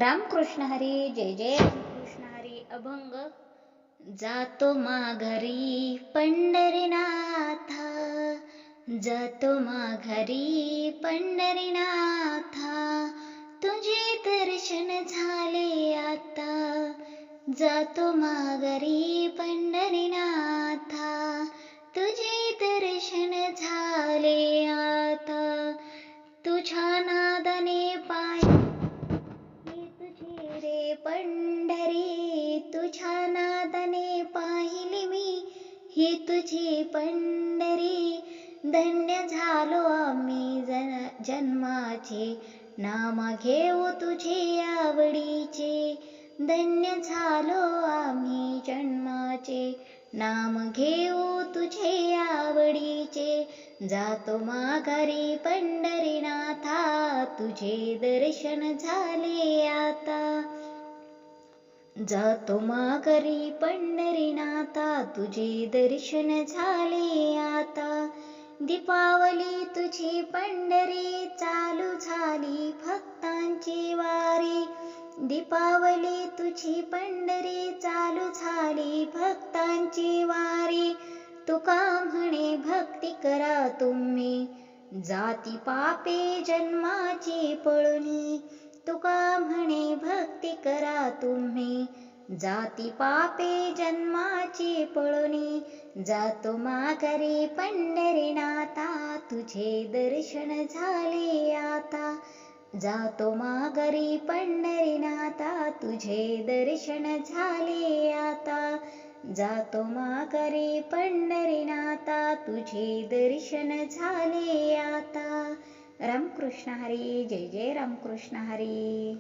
रामकृष्ण हरी. जय जय रामकृष्ण हरी. अभंग. जातो माघारी पंढरीनाथा, जातो माघारी पंढरीनाथा, तुझे दर्शन झाले आता. जातो माघारी पंढरीनाथा, तुझे दर्शन झाले आता. तुझ्या नादाने पाय तुझी रे पंढरी, तुझ्या नादाने पाहिली मी ही तुझी पंढरी. धन्य झालो आम्ही जन्माचे, नाम घेऊ तुझे आवडीचे. धन्य झालो आम्ही जन्माचे, नाम घेऊ तुझे आवडीचे. जातो माघारी पंढरीनाथा, तुझे दर्शन झाले आता. जातो माघारी पंढरीनाथा, तुझे दर्शन झाले आता. दीपावली तुझी पंढरी, चालू झाली भक्तांची वारी. दीपावली तुझी पंढरी, चालू झाली भक्तांची वारी. तुका म्हणे भक्ती करा तुम्ही, जाती पापे जन्माची पळुनी. तुका म्हणे भक्ती करा तुम्ही, जाती पापे जन्माची पळुनी. जातो माघारी पंढरीनाथा, तुझे दर्शन झाले आता. जातो माघारी पंढरीनाथा, तुझे दर्शन झाले आता. जातो माघारी पंढरीनाथा, तुझे दर्शन झाले आता. रामकृष्ण हरी. जय जय रामकृष्ण हरी.